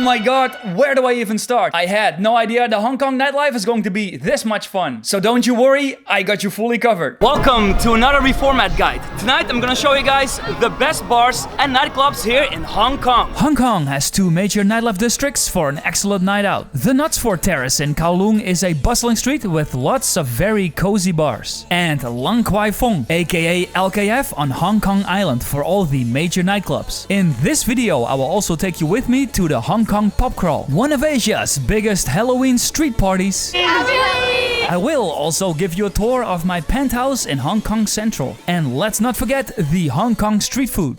my god, where do I even start? I had no idea the Hong Kong nightlife is going to be this much fun. So don't you worry, I got you fully covered. Welcome to another reformat guide. Tonight I'm gonna show you guys the best bars and nightclubs here in Hong Kong. Hong Kong has two major nightlife districts for an excellent night out. The Knutsford Terrace in Kowloon is a bustling street with lots of very cozy bars. And Lang Kwai Fong, aka LKF on Hong Kong Island for all the major nightclubs. In this video I will also take you with me to the Hong Kong Pub Crawl, one of Asia's biggest Halloween street parties. I will also give you a tour of my penthouse in Hong Kong Central. And let's not forget the Hong Kong street food.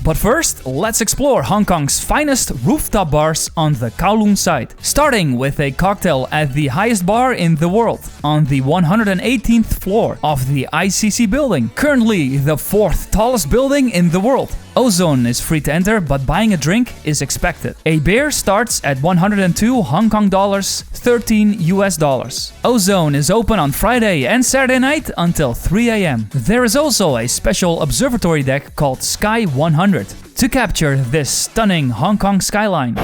But first, let's explore Hong Kong's finest rooftop bars on the Kowloon side. Starting with a cocktail at the highest bar in the world, on the 118th floor of the ICC building, currently the 4th tallest building in the world. Ozone is free to enter, but buying a drink is expected. A beer starts at 102 Hong Kong dollars, 13 US dollars. Ozone is open on Friday and Saturday night until 3 AM. There is also a special observatory deck called Sky100 to capture this stunning Hong Kong skyline.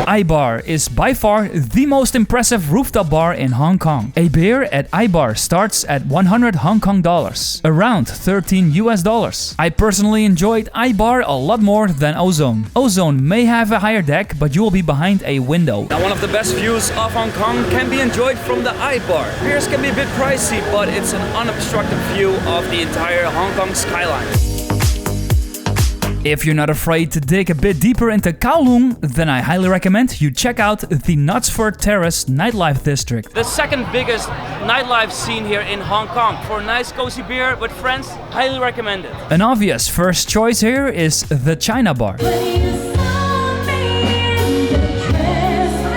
Eyebar is by far the most impressive rooftop bar in Hong Kong. A beer at Eyebar starts at 100 Hong Kong dollars, around 13 US dollars. I personally enjoyed Eyebar a lot more than Ozone. Ozone may have a higher deck, but you will be behind a window. Now one of the best views of Hong Kong can be enjoyed from the Eyebar. Beers can be a bit pricey, but it's an unobstructed view of the entire Hong Kong skyline. If you're not afraid to dig a bit deeper into Kowloon, then I highly recommend you check out the Knutsford Terrace nightlife district. The second biggest nightlife scene here in Hong Kong. For a nice cozy beer with friends, highly recommend it. An obvious first choice here is the China Bar,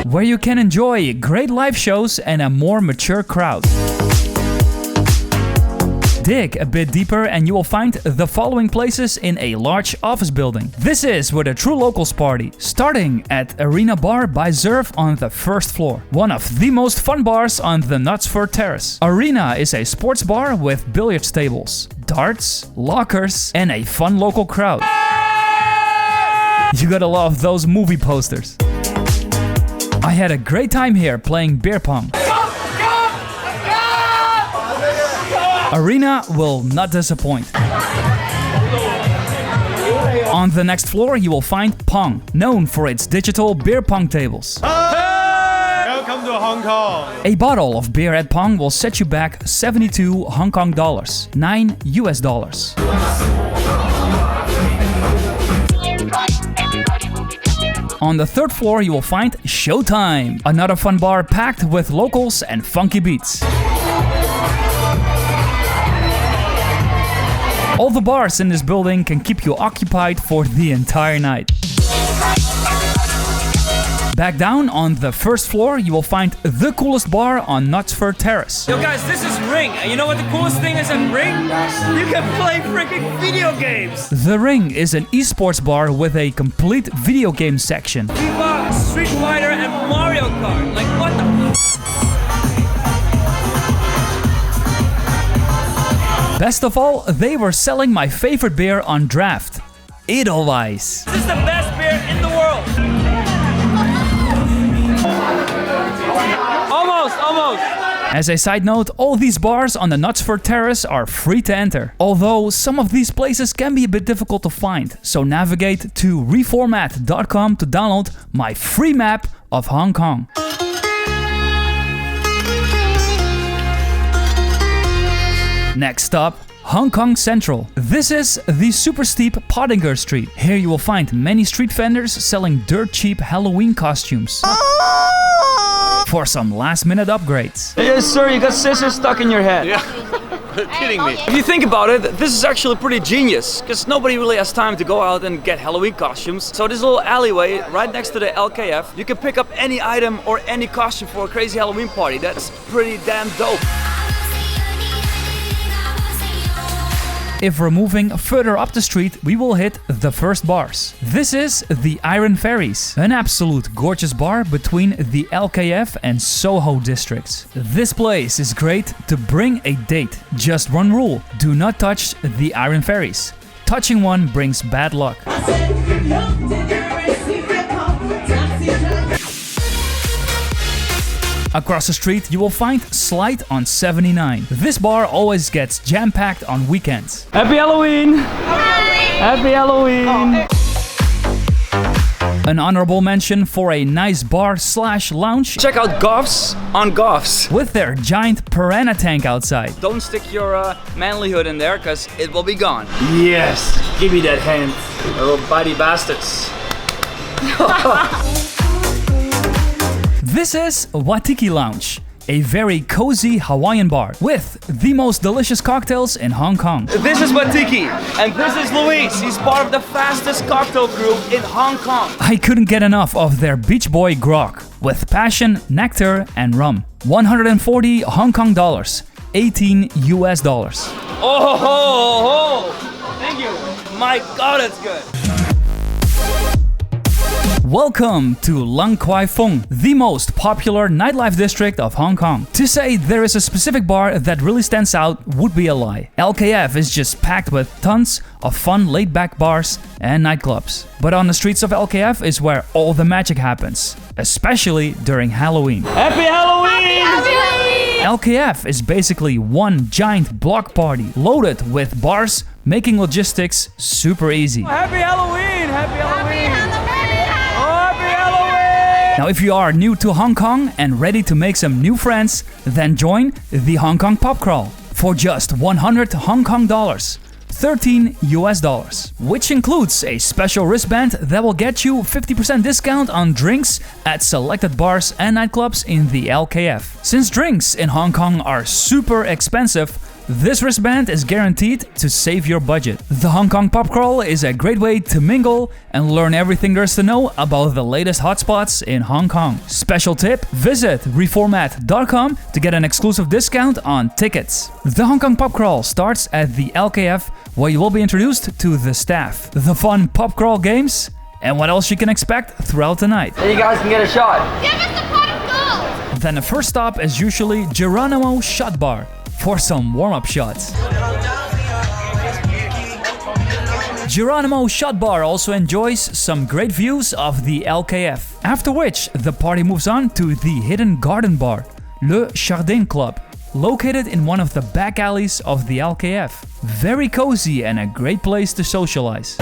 where you can enjoy great live shows and a more mature crowd. Dig a bit deeper and you will find the following places in a large office building. This is where the true locals party, starting at Arena Bar by Zerv on the first floor. One of the most fun bars on the Knutsford Terrace. Arena is a sports bar with billiards tables, darts, lockers, and a fun local crowd. You gotta love those movie posters. I had a great time here playing beer pong. Arena will not disappoint. On the next floor you will find Pong, known for its digital beer pong tables. Hey! Welcome to Hong Kong! A bottle of beer at Pong will set you back 72 Hong Kong dollars, 9 US dollars. On the third floor you will find Showtime, another fun bar packed with locals and funky beats. All the bars in this building can keep you occupied for the entire night. Back down on the first floor, you will find the coolest bar on Knutsford Terrace. Yo guys, this is Ring, and you know what the coolest thing is at Ring? You can play freaking video games! The Ring is an esports bar with a complete video game section. FIFA, Street Fighter, and Mario Kart. Like what the Best of all, they were selling my favorite beer on draft, Edelweiss. This is the best beer in the world! Almost! As a side note, all these bars on the Knutsford Terrace are free to enter. Although some of these places can be a bit difficult to find, so navigate to reformat.com to download my free map of Hong Kong. Next up, Hong Kong Central. This is the super steep Pottinger Street. Here you will find many street vendors selling dirt cheap Halloween costumes. For some last minute upgrades. Yes sir, you got scissors stuck in your head. Yeah, kidding me. If you think about it, this is actually pretty genius, because nobody really has time to go out and get Halloween costumes. So this little alleyway right next to the LKF, you can pick up any item or any costume for a crazy Halloween party. That's pretty damn dope. If we're moving further up the street, we will hit the first bars. This is the Iron Ferries, an absolute gorgeous bar between the LKF and Soho districts. This place is great to bring a date. Just one rule, do not touch the Iron Ferries. touching one brings bad luck. Across the street, you will find Slide on 79. This bar always gets jam-packed on weekends. Happy Halloween! Happy Halloween! An honorable mention for a nice bar/lounge. Check out Goffs on Goffs. With their giant piranha tank outside. Don't stick your manlyhood in there, because it will be gone. Yes! Give me that hand, little bitey bastards. This is Watiki Lounge, a very cozy Hawaiian bar with the most delicious cocktails in Hong Kong. This is Breathtaking, and this is Luis. He's part of the fastest cocktail crew in Hong Kong. I couldn't get enough of their Beach Boy grog with passion, nectar, and rum. 140 Hong Kong dollars, 18 US dollars. Oh, ho, ho. Thank you. My God, it's good. Welcome to Lang Kwai Fong, the most popular nightlife district of Hong Kong. To say there is a specific bar that really stands out would be a lie. LKF is just packed with tons of fun laid-back bars and nightclubs. But on the streets of LKF is where all the magic happens, especially during Halloween. Happy Halloween! Happy Halloween! LKF is basically one giant block party loaded with bars, making logistics super easy. Happy Halloween! Happy Halloween! Now, if you are new to Hong Kong and ready to make some new friends, then join the Hong Kong Pub Crawl for just 100 Hong Kong dollars, 13 US dollars, which includes a special wristband that will get you 50% discount on drinks at selected bars and nightclubs in the LKF. Since drinks in Hong Kong are super expensive, this wristband is guaranteed to save your budget. The Hong Kong Pub Crawl is a great way to mingle and learn everything there's to know about the latest hotspots in Hong Kong. Special tip, visit reformat.com to get an exclusive discount on tickets. The Hong Kong Pub Crawl starts at the LKF, where you will be introduced to the staff, the fun pub crawl games, and what else you can expect throughout the night. Then you guys can get a shot. Give us a pot of gold! Then the first stop is usually Geronimo Shot Bar for some warm-up shots. Geronimo Shot Bar also enjoys some great views of the LKF, after which the party moves on to the Hidden Garden Bar, Le Jardin Club, located in one of the back alleys of the LKF. Very cozy and a great place to socialize.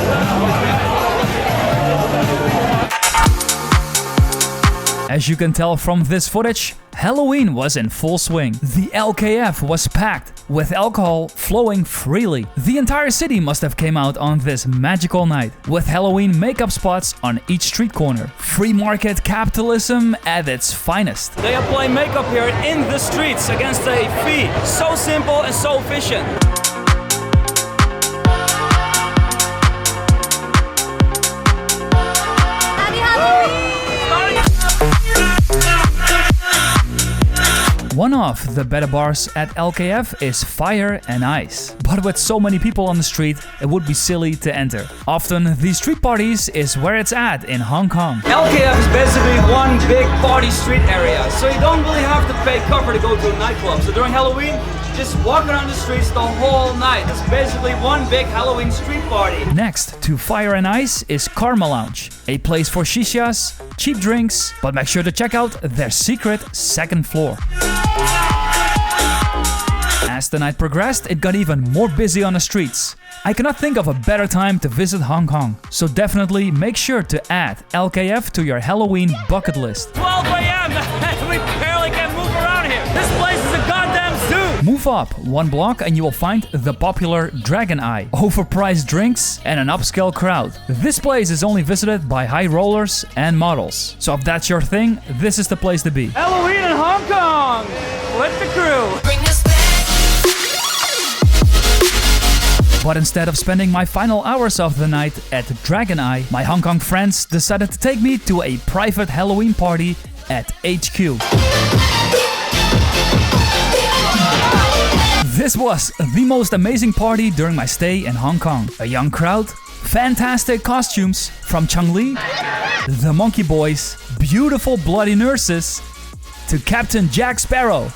As you can tell from this footage, Halloween was in full swing. The LKF was packed, with alcohol flowing freely. The entire city must have came out on this magical night, with Halloween makeup spots on each street corner. Free market capitalism at its finest. They apply makeup here in the streets against a fee. So simple and so efficient. Happy Halloween! One of the better bars at LKF is Fire and Ice. But with so many people on the street, it would be silly to enter. Often, these street parties is where it's at in Hong Kong. LKF is basically one big party street area, so you don't really have to pay cover to go to a nightclub. So during Halloween, just walk around the streets the whole night. It's basically one big Halloween street party. Next to Fire and Ice is Karma Lounge, a place for shishas, cheap drinks, but make sure to check out their secret second floor. As the night progressed, it got even more busy on the streets. I cannot think of a better time to visit Hong Kong, so definitely make sure to add LKF to your Halloween bucket list. 12 a.m. We barely can move around here. This place is a goddamn zoo. Move up one block and you will find the popular Dragon Eye, overpriced drinks and an upscale crowd. This place is only visited by high rollers and models, so if that's your thing, this is the place to be. Halloween in Hong Kong with the crew. Bring us back! But instead of spending my final hours of the night at Dragon Eye, my Hong Kong friends decided to take me to a private Halloween party at HQ. This was the most amazing party during my stay in Hong Kong. A young crowd, fantastic costumes from Chang-Li, the Monkey Boys, beautiful bloody nurses, to Captain Jack Sparrow.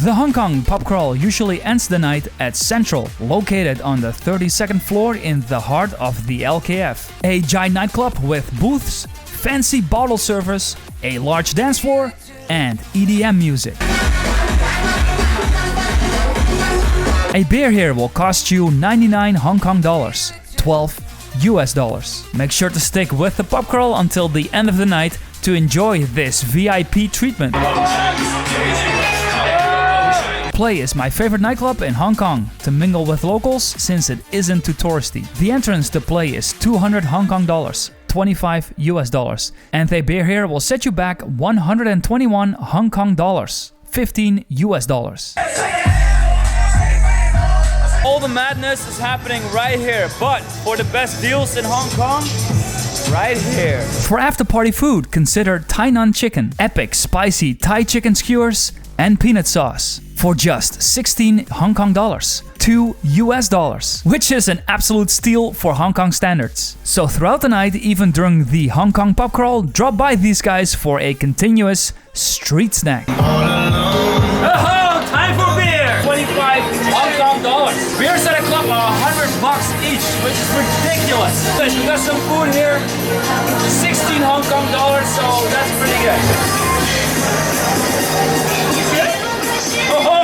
The Hong Kong pub crawl usually ends the night at Central, located on the 32nd floor in the heart of the LKF. A giant nightclub with booths, fancy bottle service, a large dance floor, and EDM music. A beer here will cost you 99 Hong Kong dollars, 12 US dollars. Make sure to stick with the pub crawl until the end of the night to enjoy this VIP treatment. Play is my favorite nightclub in Hong Kong to mingle with locals since it isn't too touristy. The entrance to Play is 200 Hong Kong dollars, 25 US dollars, and a beer here will set you back 121 Hong Kong dollars, 15 US dollars. All the madness is happening right here, but for the best deals in Hong Kong, right here. For after party food, consider Thai Naan chicken, epic spicy Thai chicken skewers, and peanut sauce for just 16 Hong Kong dollars, 2 US dollars, which is an absolute steal for Hong Kong standards. So throughout the night, even during the Hong Kong pub crawl, drop by these guys for a continuous street snack. Oh, time for beer! 25 Hong Kong dollars. Beers at a club are $100 each, which is ridiculous. We got some food here, 16 Hong Kong dollars, so that's pretty good.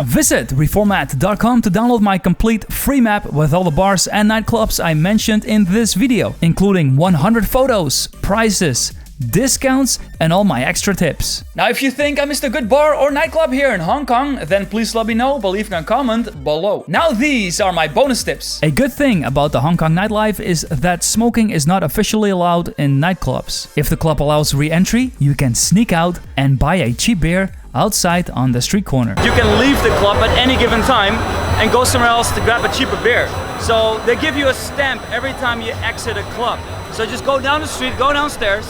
Visit reformat.com to download my complete free map with all the bars and nightclubs I mentioned in this video, including 100 photos, prices, discounts, and all my extra tips. Now, if you think I missed a good bar or nightclub here in Hong Kong, then please let me know by leaving a comment below. Now, these are my bonus tips. A good thing about the Hong Kong nightlife is that smoking is not officially allowed in nightclubs. If the club allows re-entry, you can sneak out and buy a cheap beer outside on the street corner. You can leave the club at any given time and go somewhere else to grab a cheaper beer. So they give you a stamp every time you exit a club. So just go down the street, go downstairs.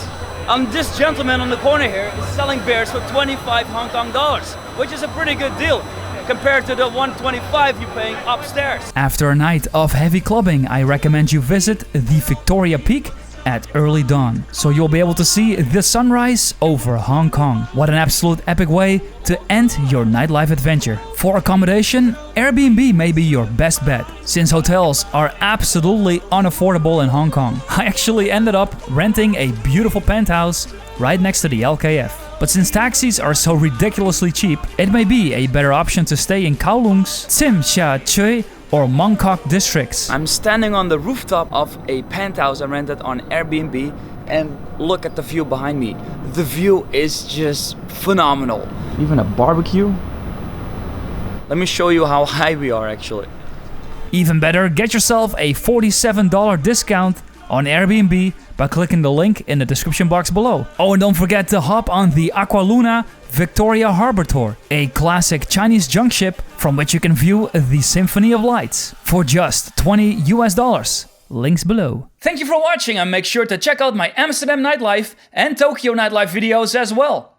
This gentleman on the corner here is selling beers for 25 Hong Kong dollars, which is a pretty good deal compared to the 125 you're paying upstairs. After a night of heavy clubbing, I recommend you visit the Victoria Peak at early dawn, so you'll be able to see the sunrise over Hong Kong. What an absolute epic way to end your nightlife adventure. For accommodation, Airbnb may be your best bet, since hotels are absolutely unaffordable in Hong Kong. I actually ended up renting a beautiful penthouse right next to the LKF. But since taxis are so ridiculously cheap, it may be a better option to stay in Kowloon's Tsim Sha Tsui or Mongkok districts. I'm standing on the rooftop of a penthouse I rented on Airbnb, and look at the view behind me. The view is just phenomenal. Even a barbecue. Let me show you how high we are actually. Even better, get yourself a $47 discount on Airbnb by clicking the link in the description box below. Oh, and don't forget to hop on the Aqua Luna Victoria Harbor Tour, a classic Chinese junk ship from which you can view the Symphony of Lights for just 20 US dollars. Links below. Thank you for watching, and make sure to check out my Amsterdam nightlife and Tokyo nightlife videos as well.